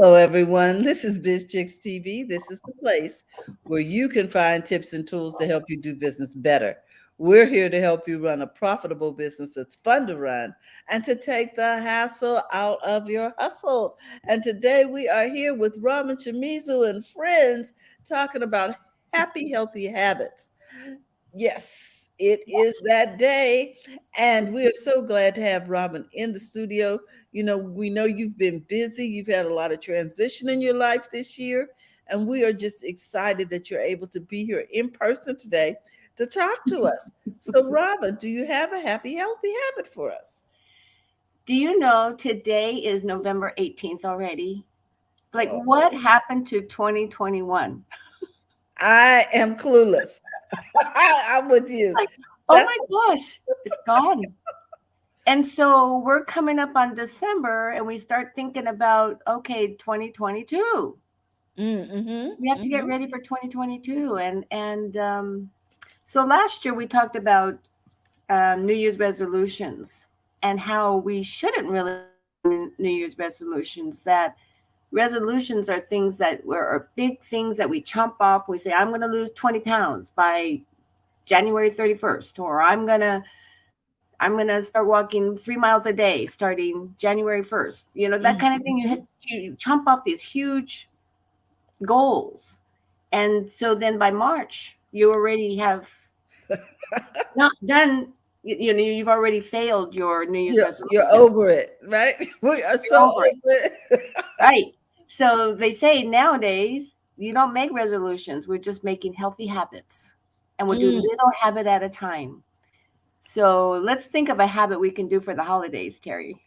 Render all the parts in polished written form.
Hello, everyone. This is Biz Chicks TV. This is the place where you can find tips and tools to help you do business better. We're here to help you run a profitable business that's fun to run and to take the hassle out of your hustle. And today we are here with Robin Shimizu and friends talking about happy, healthy habits. Yes, it is that day. And we are so glad to have Robin in the studio. We know you've been busy, you've had a lot of transition in your life this year. And we are just excited that you're able to be here in person today to talk to us. So, Robin, do you have a happy, healthy habit for us? Do you know today is November 18th already? Like, Oh, what happened to 2021? I am clueless. I'm with you. Like, oh That's my gosh, it's gone. And so we're coming up on December and we start thinking about, okay, 2022. We have to get mm-hmm. ready for 2022. So last year we talked about New Year's resolutions and how we shouldn't really New Year's resolutions, that resolutions are things that are big things that we chomp off. We say, I'm going to lose 20 pounds by January 31st, or I'm going to start walking 3 miles a day starting January 1st. That kind of thing. You chomp off these huge goals. And so then by March, you already have not done, you've already failed your New Year's You're resolution. over it, right? We are You're so over it. over it. Right. So they say nowadays you don't make resolutions. We're just making healthy habits, and we'll do Mm. little habit at a time. So let's think of a habit we can do for the holidays, Terry.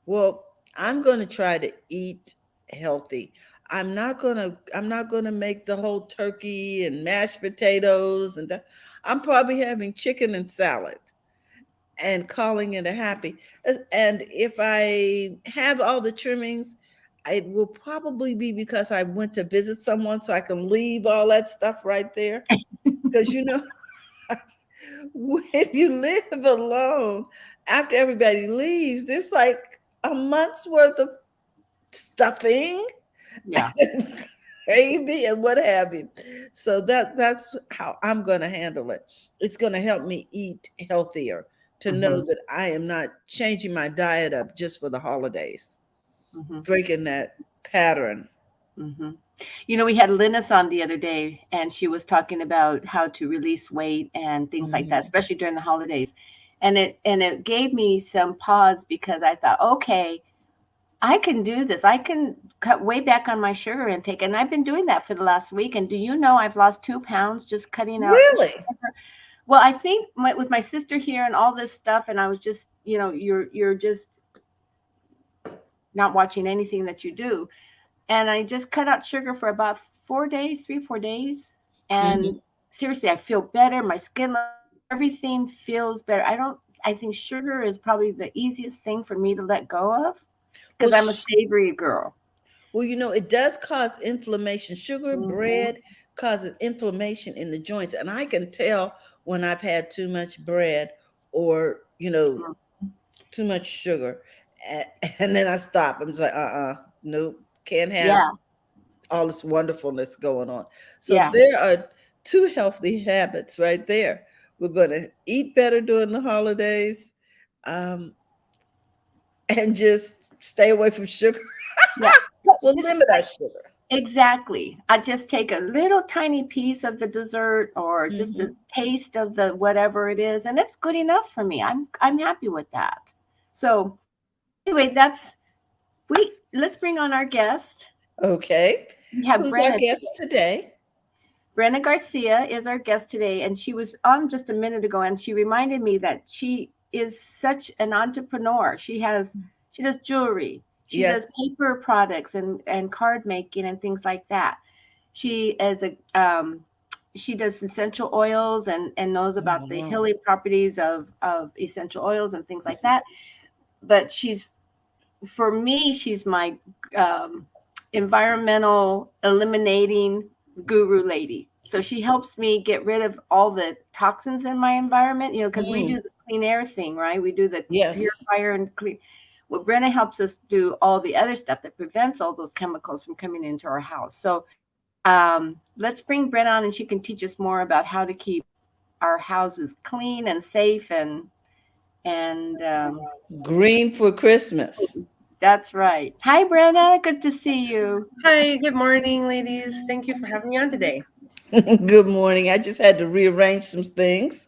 Well, I'm going to try to eat healthy. I'm not going to make the whole turkey and mashed potatoes and that. I'm probably having chicken and salad and calling it a happy. And if I have all the trimmings, it will probably be because I went to visit someone so I can leave all that stuff right there. Because when you live alone, after everybody leaves, there's like a month's worth of stuffing Yeah. and gravy and what have you. So that's how I'm going to handle it. It's going to help me eat healthier, to know Hmm. that I am not changing my diet up just for the holidays, Hmm. breaking that pattern. Hmm. We had Linus on the other day, and she was talking about how to release weight and things like that, Mhm. especially during the holidays. And it gave me some pause because I thought, okay, I can do this. I can cut way back on my sugar intake. And I've been doing that for the last week. And do you know I've lost 2 pounds just cutting out Really? sugar? Well, I think with my sister here and all this stuff, and I was just, you're just not watching anything that you do. And I just cut out sugar for about 4 days, 3, 4 days. And Mhm. seriously, I feel better. My skin, everything feels better. I think sugar is probably the easiest thing for me to let go of Well, because I'm a savory girl. it does cause inflammation. Sugar, Mhm. bread causes inflammation in the joints. And I can tell when I've had too much bread or, Mm. too much sugar. And then I stop. I'm just like, nope, can't have Yeah, all this wonderfulness going on. So yeah. there are two healthy habits right there. We're going to eat better during the holidays, um, and just stay away from sugar. Yeah. Well, We'll just limit our sugar. exactly. I just take a little tiny piece of the dessert or just a Mhm. taste of the whatever it is, and it's good enough for me. I'm happy with that. So anyway, let's bring on our guest. Okay. We have Who's our Brenna guest today. today? Brenda Garcia is our guest today, and she was on just a minute ago, and she reminded me that she is such an entrepreneur. She does jewelry, she does Yes. paper products and card making and things like that. She is a she does essential oils and knows Oh, about the wow. healing properties of essential oils and things like that. But for me, she's my um, environmental eliminating guru lady. So she helps me get rid of all the toxins in my environment, because we Mm, do this clean air thing, right? We do the yes. purifier and clean. Well, Brenna helps us do all the other stuff that prevents all those chemicals from coming into our house. So let's bring Brenna on, and she can teach us more about how to keep our houses clean and safe and Green for Christmas. that's right. Hi, Brenna. Good to see you. Hi, good morning, ladies. Thank you for having me on today. Good morning. I just had to rearrange some things.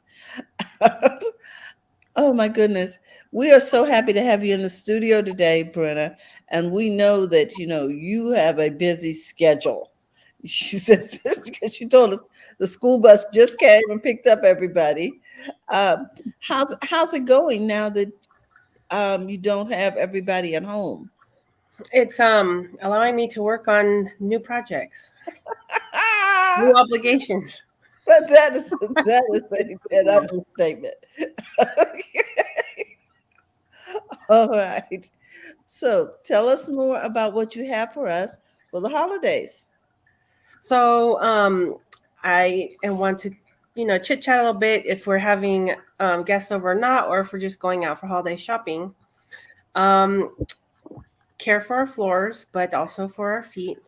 Oh my goodness. We are so happy to have you in the studio today, Brenna. And we know that you have a busy schedule. She says this because she told us the school bus just came and picked up everybody. How's it going now that you don't have everybody at home? It's allowing me to work on new projects, new obligations. That is an understatement. All right. So tell us more about what you have for us for the holidays. So I want to, chit chat a little bit if we're having guests over or not, or if we're just going out for holiday shopping. Care for our floors, but also for our feet.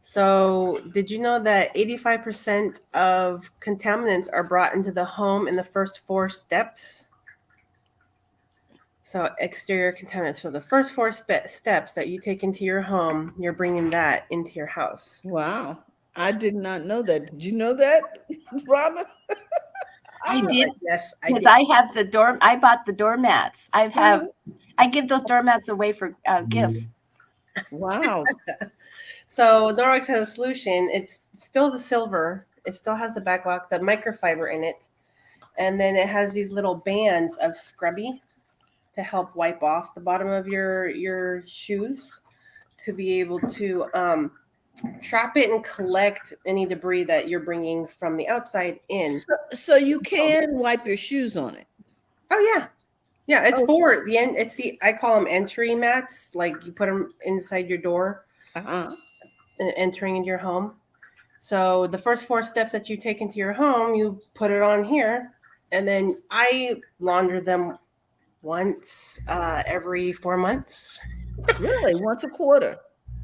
So did you know that 85% of contaminants are brought into the home in the first 4 steps? So exterior contaminants. So the first 4 steps that you take into your home, you're bringing that into your house. Wow. I did not know that. Did you know that, Robin? I did. Yes, I Because did. I bought the doormats. I give those doormats away for gifts. Wow. So Norwex has a solution. It's still the silver. It still has the backlock, the microfiber in it. And then it has these little bands of scrubby to help wipe off the bottom of your shoes to be able to trap it and collect any debris that you're bringing from the outside in. So you can wipe your shoes on it. Oh yeah. Yeah, it's Oh. for the end. I call them entry mats. Like you put them inside your door, Uh-huh. entering into your home. So the first 4 steps that you take into your home, you put it on here, and then I launder them once every 4 months. Really? Once a quarter?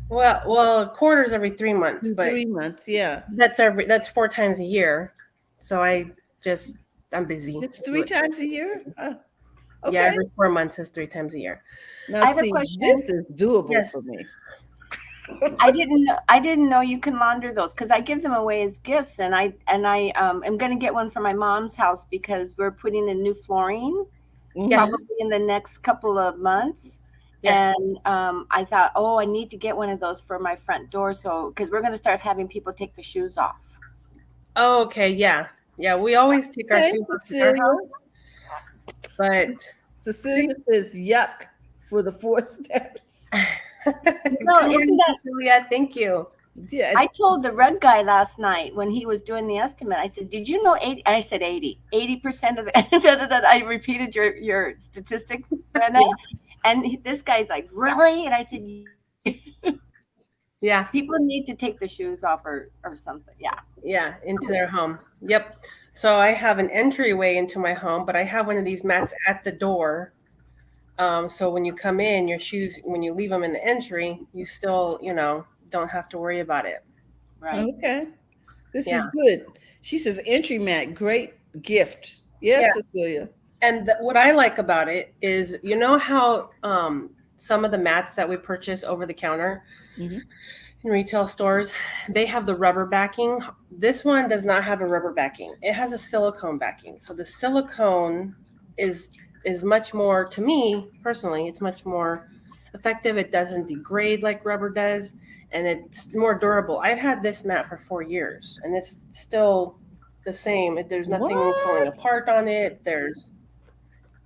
Well, quarters every 3 months, but 3 months, yeah. that's 4 times a year. So I'm busy. It's 3 times a year? Okay. Yeah, every 4 months is 3 times a year. Now, I have a see, question. this is doable Yes. for me. I didn't know you can launder those because I give them away as gifts, and I am going to get one for my mom's house because we're putting in new flooring Yes. probably in the next couple of months. Yes. And I thought, I need to get one of those for my front door, so because we're going to start having people take the shoes off. Oh, okay. Yeah. Yeah. We always take our Okay, shoes off in our Cecilia. house, but Cecilia says yuck for the 4 steps. No, isn't that? Cecilia? Thank you. Yeah. I told the rug guy last night when he was doing the estimate, I said, did you know 80? I said 80% of the, I repeated your statistic, Brenna. And this guy's like, really? And I said, Yeah. people need to take the shoes off or something. Yeah. Yeah. Into their home. Yep. So I have an entryway into my home, but I have one of these mats at the door. So when you come in, your shoes, when you leave them in the entry, you still, don't have to worry about it. Right. Okay. This Yeah. is good. She says entry mat, great gift. Yes, Yeah. Cecilia. And what I like about it is, how some of the mats that we purchase over the counter Mhm. in retail stores, they have the rubber backing. This one does not have a rubber backing. It has a silicone backing. So the silicone is much more, to me personally, it's much more effective. It doesn't degrade like rubber does, and it's more durable. I've had this mat for 4 years, and it's still the same. There's nothing falling What? apart on it.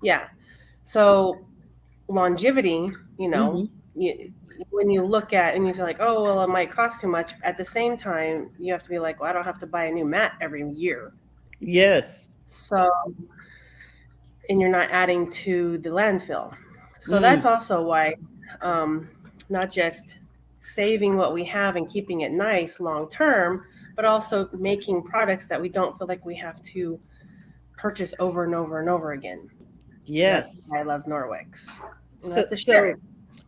Yeah. So longevity, Mhm. when you look at and you're like, oh, well, it might cost too much. At the same time, you have to be like, well, I don't have to buy a new mat every year. Yes. So, and you're not adding to the landfill. So that's also why not just saving what we have and keeping it nice long term, but also making products that we don't feel like we have to purchase over and over and over again. Yes. That's why I love Norwex. You So have to share so it.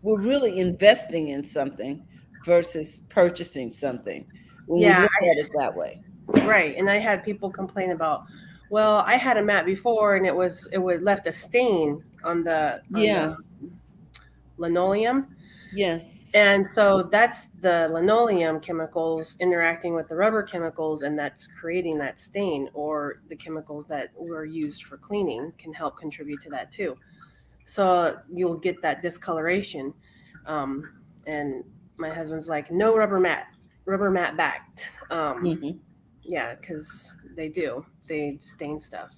we're really investing in something versus purchasing something when we Yeah, look at it that way. right. And I had people complain about, well, I had a mat before and it would left a stain on the Yeah. linoleum. Yes. And so that's the linoleum chemicals interacting with the rubber chemicals, and that's creating that stain, or the chemicals that were used for cleaning can help contribute to that too. So you'll get that discoloration. Um, and my husband's like, no rubber mat backed. Hmm. Yeah, because they stain stuff.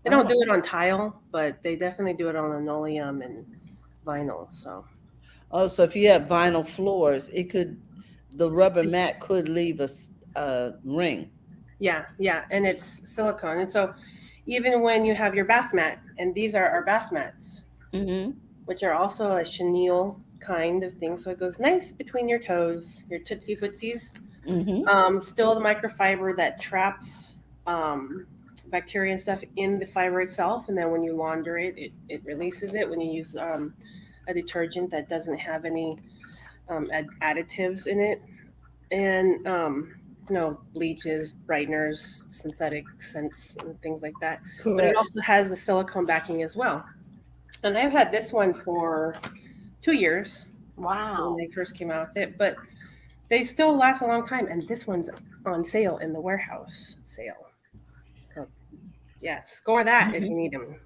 They don't Oh. do it on tile, but they definitely do it on linoleum and vinyl. So Oh, so if you have vinyl floors, the rubber mat could leave a ring. yeah, yeah, and it's silicone. And so even when you have your bath mat, and these are our bath mats, Hmm. which are also a chenille kind of thing, so it goes nice between your toes, your tootsie footsies. Hmm. Still the microfiber that traps bacteria and stuff in the fiber itself, and then when you launder it, it releases it when you use a detergent that doesn't have any additives in it, and bleaches, brighteners, synthetic scents, and things like that. But it Correct. also has a silicone backing as well. And I've had this one for 2 years when Wow. they first came out with it, but they still last a long time. And this one's on sale in the warehouse sale. So yeah, score that if Hmm. you need them.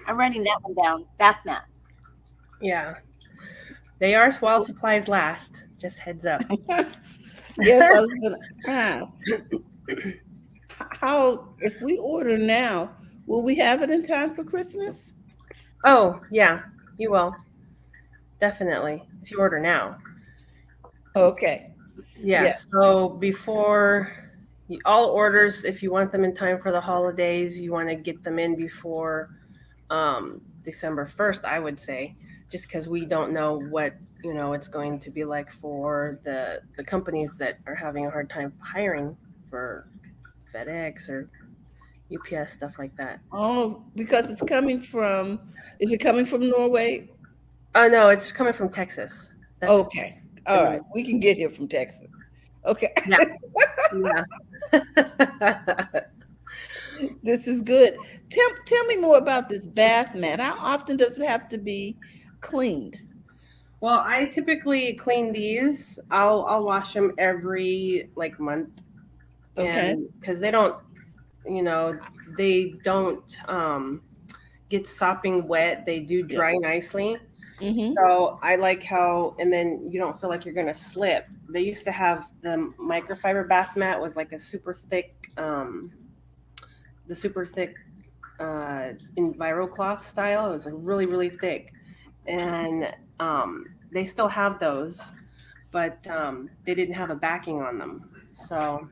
I'm writing that one down. Bath mat. Yeah, they are while supplies last. Just heads up. Yes, I was going to ask how, if we order now, will we have it in time for Christmas? Oh yeah, you will definitely if you order now. Okay. Yeah, Yes. so before all orders, if you want them in time for the holidays, you want to get them in before December 1st, I would say, just because we don't know what it's going to be like for the companies that are having a hard time hiring for FedEx or UPS, stuff like that. Oh, because is it coming from Norway? Oh no, it's coming from Texas. That's Okay. the All right. main. We can get here from Texas. Okay. Yeah, yeah. This is good. Tell me more about this bath mat. How often does it have to be cleaned? Well, I typically clean these. I'll wash them every like month, Okay. and because you know, they don't get sopping wet. They do Yeah. dry nicely. Mm-hmm. So I like how, and then you don't feel like you're gonna slip. They used to have the microfiber bath mat was like a super thick, the super thick EnviroCloth style. It was like really really thick, and they still have those, but they didn't have a backing on them. So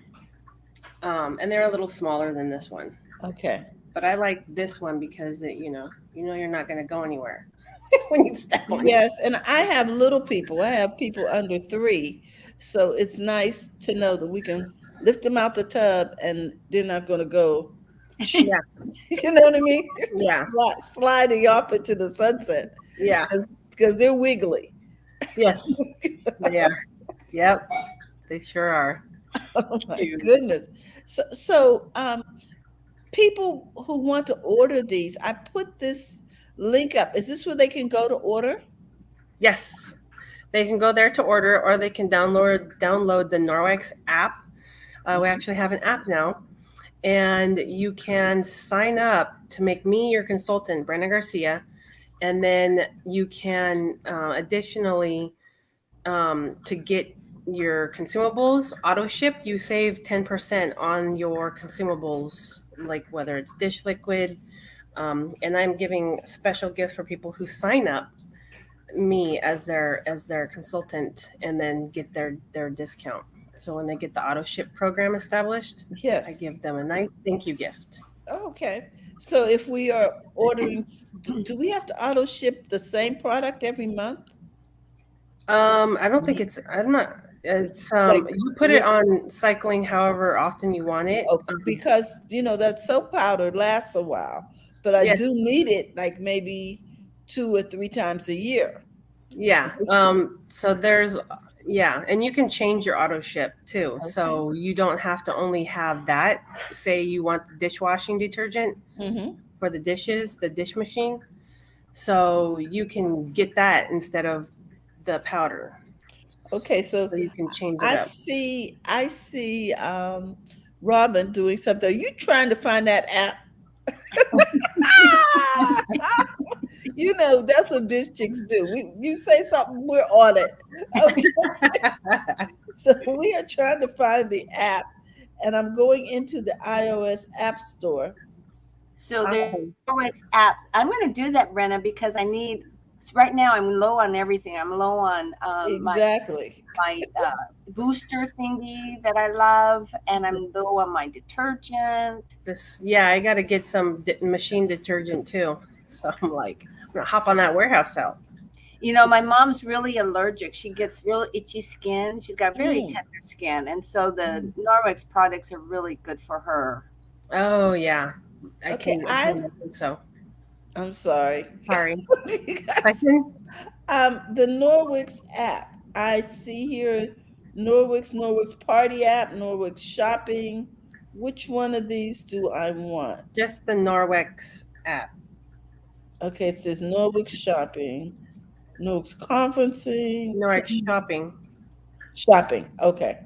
and they're a little smaller than this one. Okay. But I like this one because you're not going to go anywhere when you step on it. Yes, and I have little people. I have people under 3, so it's nice to know that we can lift them out the tub and they're not going to go. Yeah, You know what I mean? yeah, Sliding off into the sunset yeah, because they're wiggly. yes, they are. Yep, they sure are. Oh my Cute. goodness. So people who want to order these, I put this link up. Is this where they can go to order? Yes, they can go there to order, or they can download the Norwex app. We actually have an app now, and you can sign up to make me your consultant, Brenda Garcia, and then you can additionally to get your consumables auto shipped, you save 10% on your consumables, like whether it's dish liquid. And I'm giving special gifts for people who sign up me as their consultant and then get their discount. So when they get the auto ship program established, I Yes. give them a nice thank you gift. Okay. So if we are ordering, do we have to auto ship the same product every month? I don't think I'm not. It's Like, you put it on cycling however often you want it. because that soap powder lasts a while, but I Yes. do need it like maybe 2 or 3 times a year. Yeah. It's just- So there's, yeah, and you can change your auto ship too. Okay. So you don't have to only have that. Say you want the dishwashing detergent Mhm. for the dishes, the dish machine. So you can get that instead of the powder. Okay, so So you can change it I up. see I see Robin doing something. Are you trying to find that app? You know, that's what bitch chicks do. You say something, we're on it. Okay. So we are trying to find the app, and I'm going into the iOS app store. So the Awesome. Norwex app, I'm going to do that, Brenna, because I need. So right now, I'm low on everything. I'm low on Exactly. my booster thingy that I love, and I'm low on my detergent. This, yeah, I got to get some machine detergent too. So I'm like, I'm gonna hop on that warehouse sale. You know, my mom's really allergic. She gets real itchy skin. She's got very Mm. tender skin, and so the Norwex products are really good for her. Oh yeah, I Okay, can imagine so. I'm sorry. Sorry. You guys, Question? the Norwex app. I see here Norwex Party app, Norwex Shopping. Which one of these do I want? Just the Norwex app. Okay, it says Norwex Shopping, Norwex Conferencing, Norwex shopping. Shopping. Okay.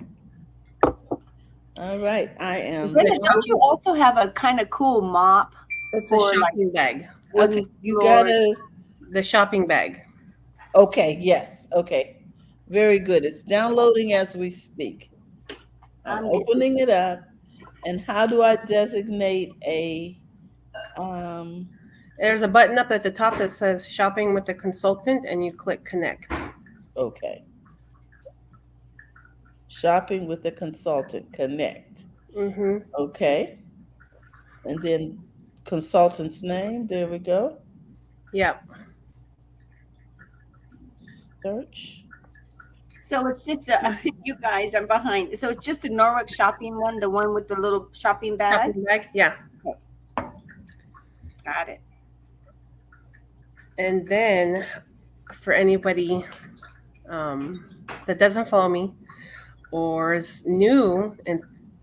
All right. I am. Brenda, don't you also have a kind of cool mop It's a for like shopping bag. wooden Okay. You floors? gotta. The shopping bag. Okay. Yes. Okay. Very good. It's downloading as we speak. I'm I'm getting opening it up. And how do I designate a There's a button up at the top that says shopping with a consultant, and you click connect. okay. Shopping with a consultant. Connect. Mm-hmm. Okay. And then consultant's name. There we go. Yep. Search. So it's just you guys. I'm behind. So it's just the Norwex shopping one, the one with the little shopping bag. Shopping bag. Yeah. Got it. And then for anybody that doesn't follow me or is new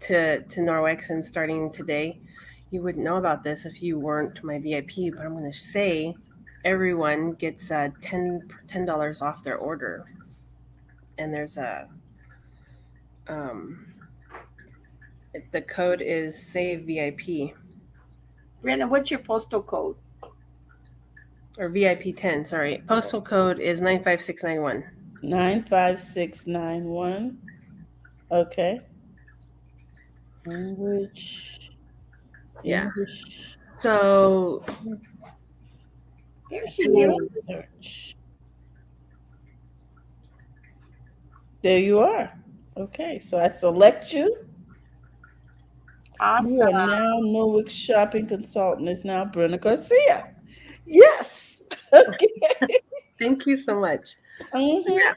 to Norwex and starting today, you wouldn't know about this if you weren't my VIP, but I'm going to say everyone gets $10 off their order. And there's the code is save VIP Brenda, what's your postal code? or VIP 10. Sorry, postal code is 95691. 95691. Okay. Language. Yeah. English. So There she is. Search. There you are. Okay, so I select you. You are Awesome. now Norwick shopping consultant. Is now Brenda Garcia. Yes. Okay. thank you so much. Mhm. Yeah,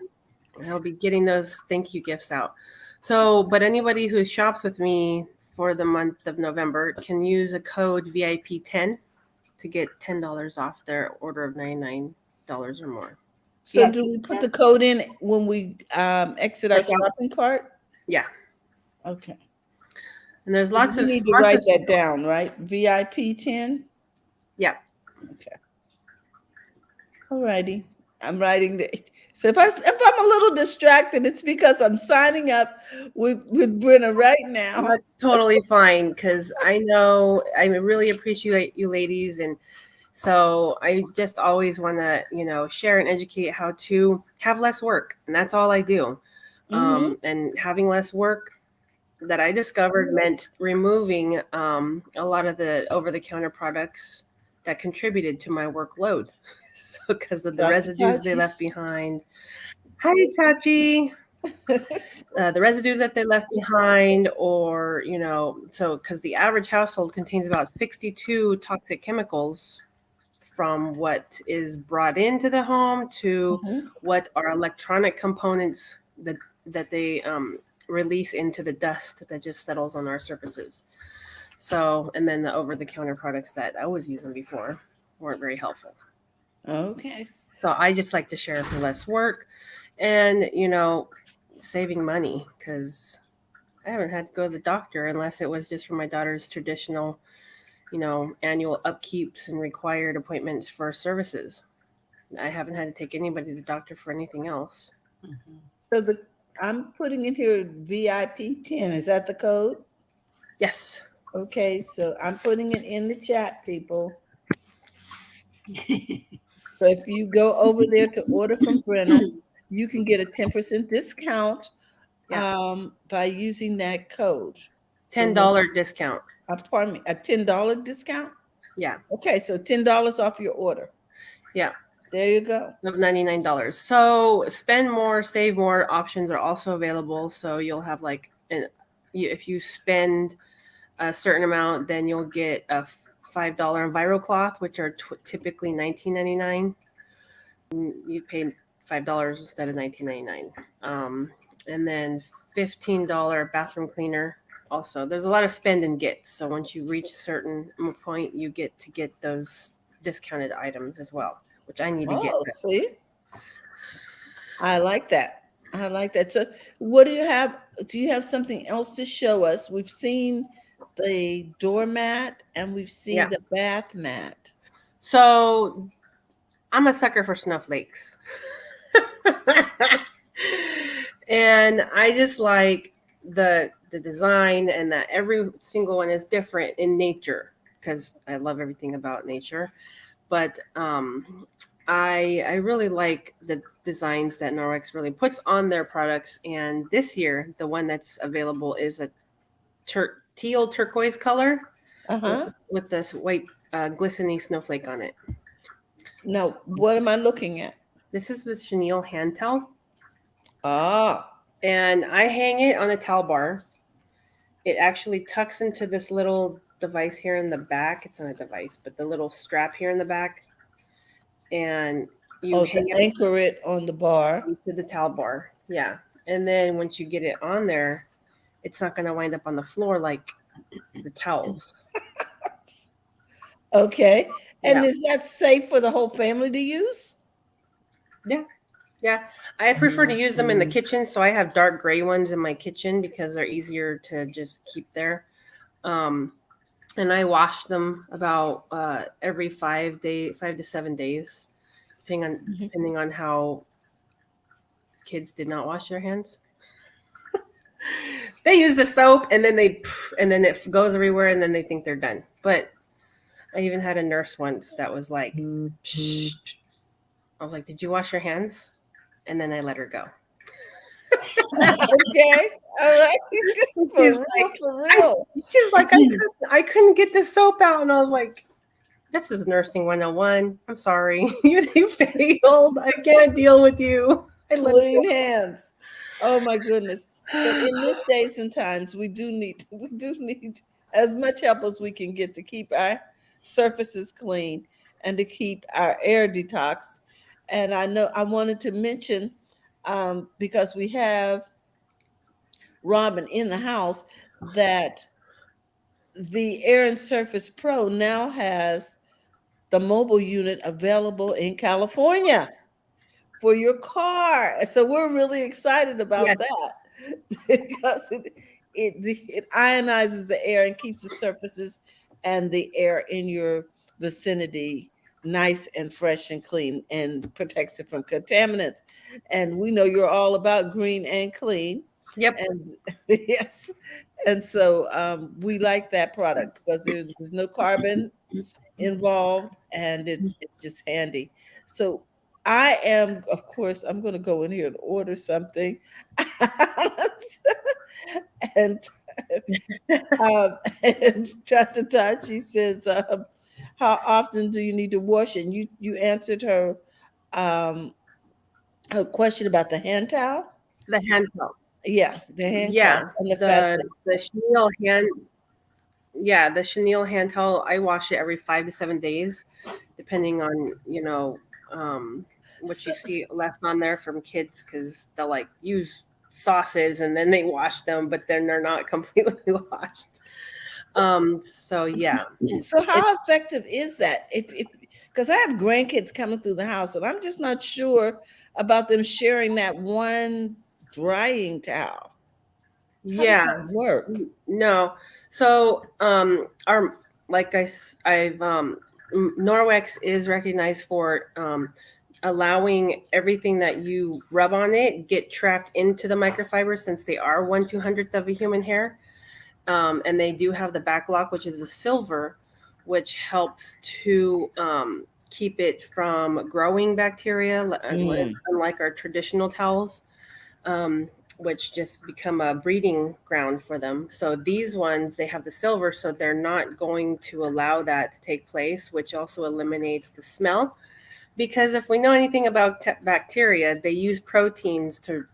I'll be getting those thank you gifts out. So, but anybody who shops with me for the month of November can use a code VIP10 to get $10 off their order of $99 or more. So Yeah. do we put the code in when we exit our Check out. shopping cart? Yeah, Okay. and there's So lots you of need to write that down, right? VIP 10. Yeah. Okay. All righty. I'm writing the. So if I'm a little distracted, it's because I'm signing up with Brenna right now. That's totally fine because I know I really appreciate you ladies, and so I just always want to share and educate how to have less work, and that's all I do. Mhm. And having less work that I discovered meant removing a lot of the over-the-counter products that contributed to my workload. So because of the Dr. residues they left Tachi's. behind. Hi, Chachi. The residues that they left behind, or so because the average household contains about 62 toxic chemicals from what is brought into the home to Mhm. what are electronic components that they release into the dust that just settles on our surfaces. So, and then the over-the-counter products that I was using before weren't very helpful. Okay. So I just like to share for less work and, saving money, because I haven't had to go to the doctor unless it was just for my daughter's traditional, annual upkeeps and required appointments for services. I haven't had to take anybody to the doctor for anything else. So I'm putting in here VIP 10. Is that the code? Yes. Okay, so I'm putting it in the chat, people. So if you go over there to order from Brenna, you can get a 10% discount by using that code. $10 discount. Pardon me, a $10 discount? Yeah. Okay, so $10 off your order. Yeah. There you go. Of $99. So spend more, save more options are also available. So you'll have if you spend a certain amount, then you'll get a $5 EnviroCloth, which are typically $19.99. You pay $5 instead of $19.99. And then $15 bathroom cleaner. Also, there's a lot of spend and get. So once you reach a certain point, you get to get those discounted items as well, which I need to get. See, I like that. I like that. So what do you have? Do you have something else to show us? We've seen the doormat and we've seen the bath mat. So I'm a sucker for snowflakes. And I just like the design, and that every single one is different in nature, because I love everything about nature. But I really like the designs that Norwex really puts on their products. And this year, the one that's available is a teal turquoise color with this white glistening snowflake on it. Now, what am I looking at? This is the chenille hand towel. And I hang it on a towel bar. It actually tucks into this little device here in the back. It's not a device, but the little strap here in the back. And you anchor it on the bar. To the towel bar. Yeah. And then once you get it on there, it's not going to wind up on the floor like the towels. Okay. And is that safe for the whole family to use? Yeah. Yeah. I prefer to use them in the kitchen. So I have dark gray ones in my kitchen because they're easier to just keep there. And I wash them about every 5 to 7 days, depending on how kids did not wash their hands. They use the soap and then it goes everywhere and then they think they're done. But I even had a nurse once that was like, psh. I was like, "Did you wash your hands?" And then I let her go. Okay. All right. For real. She's like, I couldn't get the soap out. And I was like, this is nursing 101. I'm sorry. You failed. I can't deal with you. Clean hands. Oh my goodness. But in this days and times, we do need as much help as we can get to keep our surfaces clean and to keep our air detoxed. And I know I wanted to mention, because we have Robin in the house, that the Air and Surface Pro now has the mobile unit available in California for your car. So we're really excited about that because it ionizes the air and keeps the surfaces and the air in your vicinity nice and fresh and clean, and protects it from contaminants. And we know you're all about green and clean. Yep. And yes. And so we like that product because there's no carbon involved, and it's just handy. So I am, of course, I'm going to go in here and order something. and Dr. Todd, she says, how often do you need to wash it? And you answered her question about the hand towel. The hand towel. Yeah, the hand towel. And the chenille hand. Yeah, the chenille hand towel. I wash it every 5 to 7 days, depending on what you see left on there from kids, because they'll use sauces and then they wash them, but then they're not completely washed. So yeah. So how effective is that? If because I have grandkids coming through the house, and I'm just not sure about them sharing that one drying towel. How does Yeah. that work? No. So our like I've Norwex is recognized for allowing everything that you rub on it get trapped into the microfiber, since they are 1/200th of a human hair. And they do have the back lock, which is a silver, which helps to keep it from growing bacteria, Mm. unlike our traditional towels, which just become a breeding ground for them. So these ones, they have the silver, so they're not going to allow that to take place, which also eliminates the smell. Because if we know anything about bacteria, they use proteins to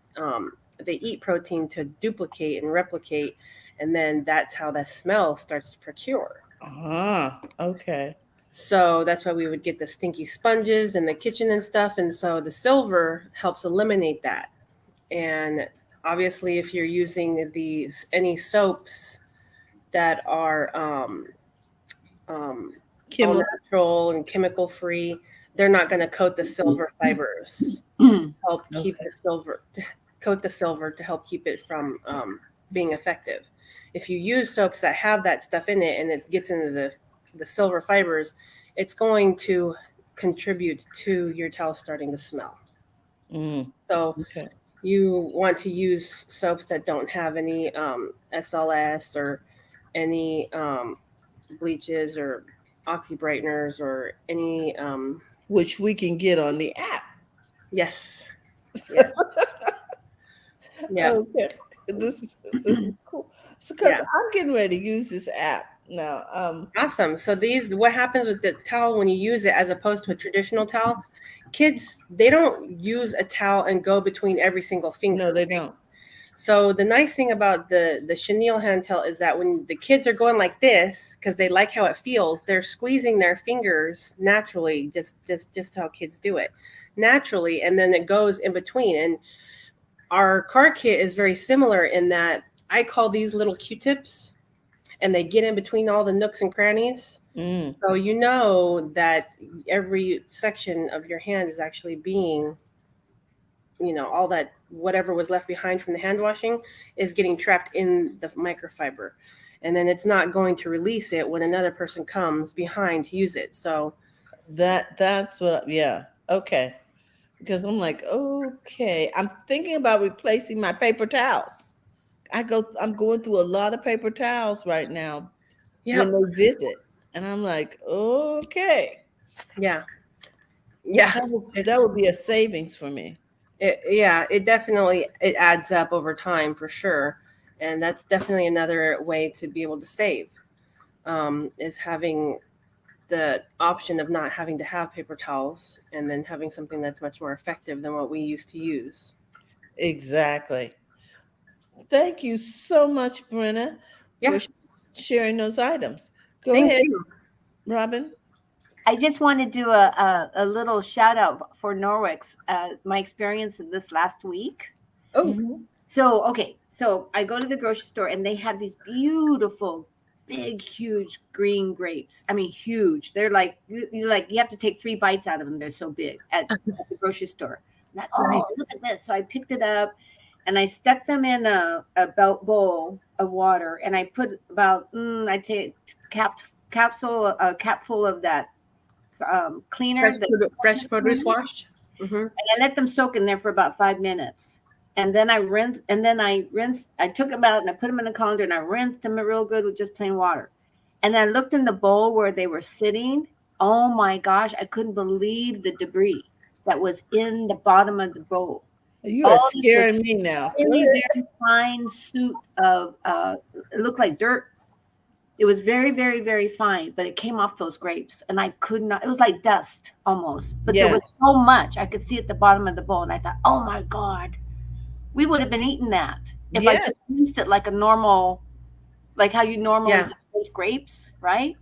they eat protein to duplicate and replicate, and then that's how the smell starts to procure. Ah, okay. So that's why we would get the stinky sponges in the kitchen and stuff. And so the silver helps eliminate that. And obviously, if you're using these any soaps that are all Chemical. natural and chemical free, they're not going to coat the silver fibers. Help keep Okay. the silver, coat the silver to help keep it from being effective. If you use soaps that have that stuff in it and it gets into the silver fibers, it's going to contribute to your towel starting to smell. Mm, So okay. you want to use soaps that don't have any SLS or any bleaches or oxy brighteners or any Which we can get on the app. yes, yeah, yeah, Okay. This is cool. So, because yeah. I'm getting ready to use this app now. Awesome. So these, what happens with the towel when you use it as opposed to a traditional towel? Kids, they don't use a towel and go between every single No, finger. they don't. So the nice thing about the chenille hand towel is that when the kids are going like this, because they like how it feels, they're squeezing their fingers naturally, just how kids do it naturally, and then it goes in between. And our car kit is very similar in that I call these little Q-tips, and they get in between all the nooks and crannies. Mm. So you know that every section of your hand is actually being, all that whatever was left behind from the hand washing is getting trapped in the microfiber. And then it's not going to release it when another person comes behind to use it. So That's what. Yeah. Okay. Because I'm like, okay, I'm thinking about replacing my paper towels. I'm going through a lot of paper towels right now when yeah, they visit, and I'm like, okay, yeah, yeah. that It's would be a savings for me. it definitely it adds up over time for sure. And that's definitely another way to be able to save, is having the option of not having to have paper towels and then having something that's much more effective than what we used to use. Exactly. Thank you so much, Brenna, for Yeah, sharing those items. Go thank ahead, you. Robin. I just want to do a little shout out for Norwex, my experience in this last week. Oh, Mhm. So, okay, so I go to the grocery store and they have these beautiful, big, huge green grapes. I mean, huge. They're like, you have to take 3 bites out of them. They're so big at the grocery store. I'm like, nice. oh, look at this. So I picked it up and I stuck them in a bowl of water and I put about, I'd say a capful of that cleaner. Fresh produce wash. Mm-hmm. I let them soak in there for about 5 minutes. And then I took them out and I put them in a colander and I rinsed them real good with just plain water. And then I looked in the bowl where they were sitting. Oh my gosh, I couldn't believe the debris that was in the bottom of the bowl. You are All this was scaring me now. Go really ahead. very fine suit of, it looked like dirt. It was very, very, very fine, but it came off those grapes, and I could not. It was like dust almost, but there was Yes. so much I could see at the bottom of the bowl, and I thought, "Oh my god, we would have been eating that if I Yes. just rinsed it like a normal, like how you normally Yeah. just rinse grapes, right?"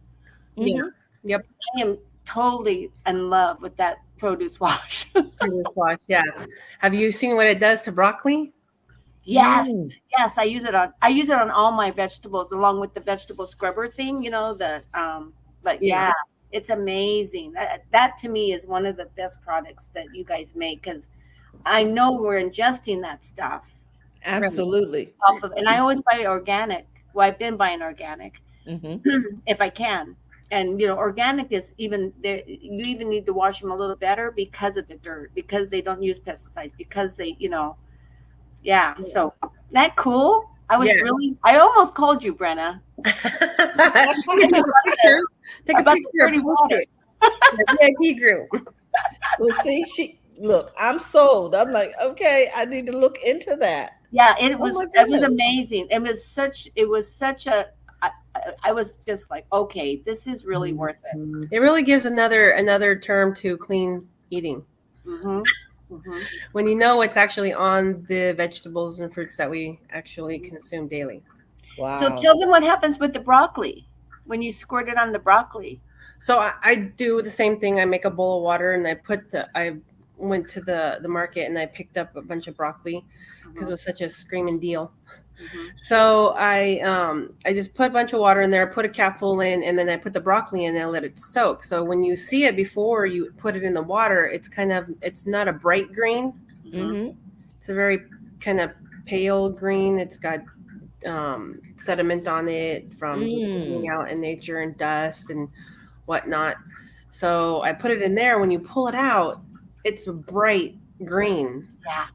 Yeah. Mhm. Yep. I am totally in love with that produce wash. Produce wash. Yeah. Have you seen what it does to broccoli? Yes, Mm. yes, I use it on all my vegetables along with the vegetable scrubber thing, but Yeah. yeah, it's amazing. That to me is one of the best products that you guys make because I know we're ingesting that stuff Right. Absolutely. off of, and I always buy organic. Well, I've been buying organic Hmm. if I can. And organic is even there. You even need to wash them a little better because of the dirt, because they don't use pesticides, because yeah. So that cool. Yeah. I almost called you, Brenna, Take a picture. Take a about the picture and dirty post water. it. The VIP group. Well, see, look, I'm sold. I'm like, okay, I need to look into that. Yeah, Oh my it was goodness. amazing. It was such a. I was just like, okay, this is really worth it. It really gives another term to clean eating. Hmm. Hmm. When you know what's actually on the vegetables and fruits that we actually consume daily. So Wow. tell them what happens with the broccoli when you squirt it on the broccoli. So I do the same thing. I make a bowl of water and I went to the market and I picked up a bunch of broccoli because it was such a screaming deal. Hmm. So I just put a bunch of water in there, put a cap full in, and then I put the broccoli in and I let it soak. So when you see it before you put it in the water, it's not a bright green. Hmm. Hmm. It's a very kind of pale green. It's got sediment on it from just being Mm. out in nature and dust and whatnot. So I put it in there. When you pull it out, it's a bright green. Yeah.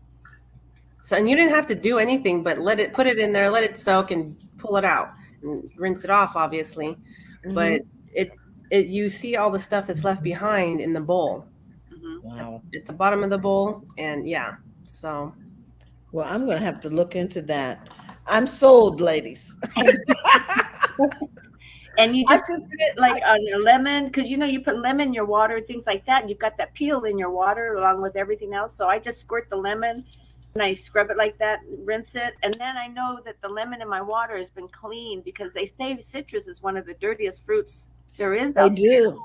So, and you didn't have to do anything but put it in there, let it soak, and pull it out and rinse it off, obviously. Hmm. But you see all the stuff that's left behind in the bowl Hmm. Wow. at the bottom of the bowl, and yeah. So Well, I'm going to have to look into that. I'm sold, ladies. And you I just could, put it like on a lemon because you put lemon in your water, things like that. You've got that peel in your water along with everything else. So I just squirt the lemon and I scrub it like that, rinse it, and then I know that the lemon in my water has been clean because they say citrus is one of the dirtiest fruits there is they out there do.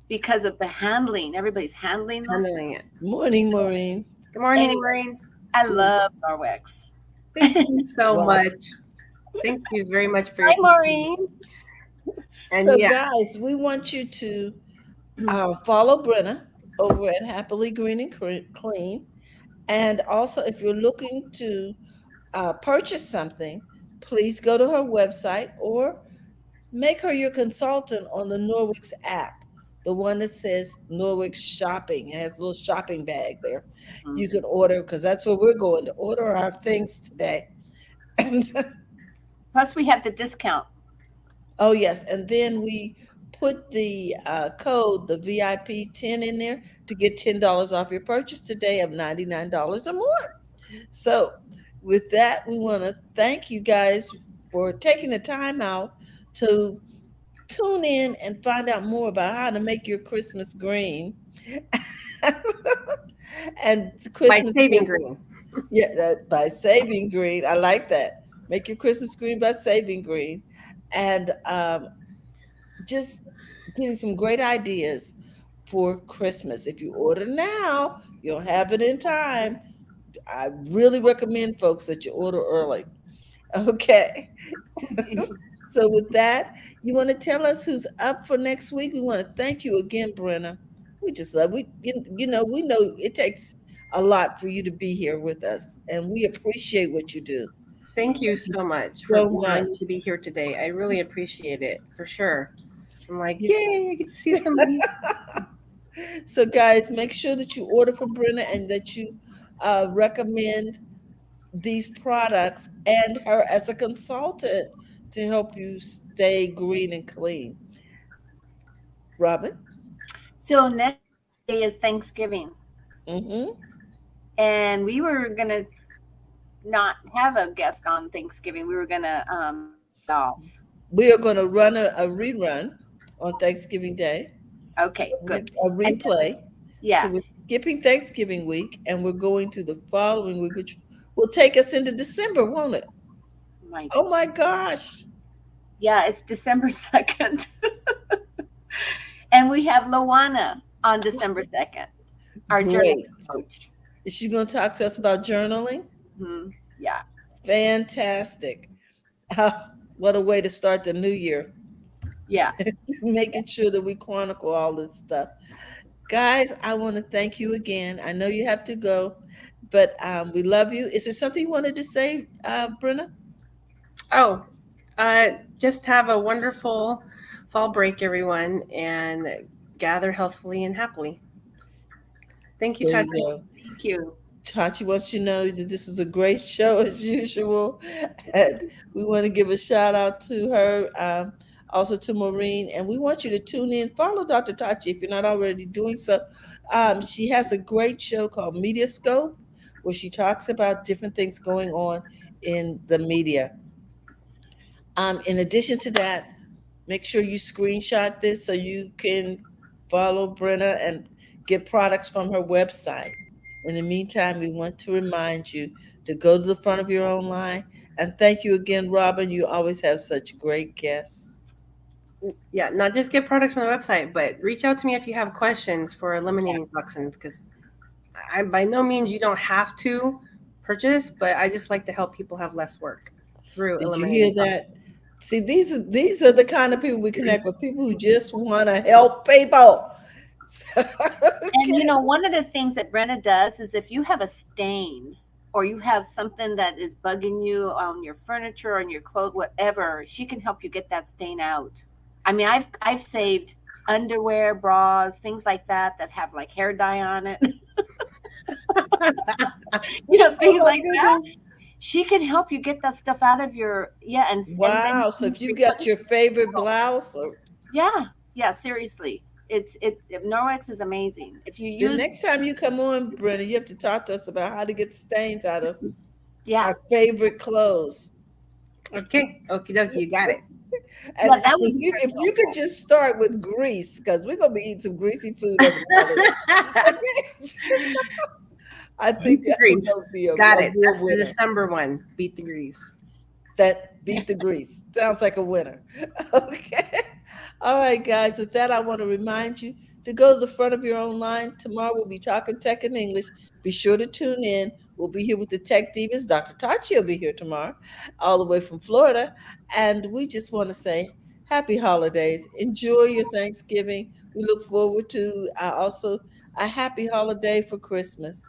because of the handling. Everybody's handling those things. handling it. Morning, Maureen. Good morning, Anyway, Maureen. I love Norwex. Thank you so Wow. much. Thank you very much for Hi, your Maureen. and So, yeah, guys, we want you to follow Brenna over at Happily Green and Clean. And also, if you're looking to purchase something, please go to her website or make her your consultant on the Norwex app, the one that says Norwex Shopping. It has a little shopping bag there. Mhm. You can order because that's where we're going to order our things today. And Plus, we have the discount. oh yes, and then we put the code, the VIP 10 in there to get $10 off your purchase today of $99 or more. So, with that, we want to thank you guys for taking the time out to tune in and find out more about how to make your Christmas green and by Christmas saving gifts. green. Yeah, by saving green. I like that. Make your Christmas green by saving green, and just getting some great ideas for Christmas. If you order now, you'll have it in time. I really recommend folks that you order early. Okay. So with that, you want to tell us who's up for next week? We want to thank you again, Brenna. We just love we know it takes a lot for you to be here with us, and we appreciate what you do. Thank you Thank you so much for so allowing much. me to be here today. I really appreciate it for sure. I'm like, Yes. yay, I get to see somebody. So guys, make sure that you order from Brenna and that you recommend these products and her as a consultant to help you stay green and clean. Robin? So next day is Thanksgiving, Mm-hmm. and we were gonna not have a guest on Thanksgiving. We were gonna off. We are going to run a rerun on Thanksgiving Day, Okay, good. a And replay. So yeah, we're skipping Thanksgiving week and we're going to the following week, which will take us into December, won't it? my Oh my gosh. yeah, it's December 2nd, and we have Loana on December 2nd. Our journal Great. coach. Is she going to talk to us about journaling? Mhm. Yeah. Fantastic. What a way to start the new year. Yeah. Making sure that we chronicle all this stuff. Guys, I want to thank you again. I know you have to go, but we love you. Is there something you wanted to say, Brenna? Oh, just have a wonderful fall break, everyone, and gather healthfully and happily. Thank you, There you Tati. go. Thank you. Chachi wants you to know that this was a great show as usual. And we want to give a shout out to her, also to Maureen. And we want you to tune in, follow Dr. Tachi if you're not already doing so. She has a great show called Mediascope, where she talks about different things going on in the media. In addition to that, make sure you screenshot this so you can follow Brenna and get products from her website. In the meantime, we want to remind you to go to the front of your own line. And thank you again, Robin. You always have such great guests. Yeah, not just get products from the website, but reach out to me if you have questions for eliminating toxins, because I by no means you don't have to purchase, but I just like to help people have less work through Did you hear eliminating toxins. that? See, these are the kind of people we connect with, people who just want to help people. And Okay. one of the things that Brenna does is if you have a stain or you have something that is bugging you on your furniture, on your clothes, whatever, she can help you get that stain out. I mean, I've saved underwear, bras, things like that have like hair dye on it. Oh Things my like that. goodness. She can help you get that stuff out of your and then Wow. So if you got your favorite blouse, or yeah, seriously. Norwex is amazing. If you the use next time you come on, Brenda, you have to talk to us about how to get stains out of yeah, our favorite clothes. Okay, okie dokie, you got it. And yeah, that would be if very you could helpful. just start with grease, because we're gonna be eating some greasy food over the holidays. Okay. Beat the I think grease. that would be a Got it. real That's the winner. December one. Beat the grease. That beat the grease. Sounds like a winner. Okay. All right, guys. With that, I want to remind you to go to the front of your own line. Tomorrow we'll be talking tech and English. Be sure to tune in. We'll be here with the Tech Divas. Dr. Tachi will be here tomorrow, all the way from Florida. And we just want to say happy holidays. Enjoy your Thanksgiving. We look forward to also a happy holiday for Christmas.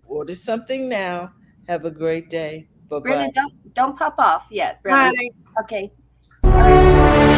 Order something now. Have a great day. Bye bye. Brenna, don't pop off yet, Brenna. Bye. Okay. All right.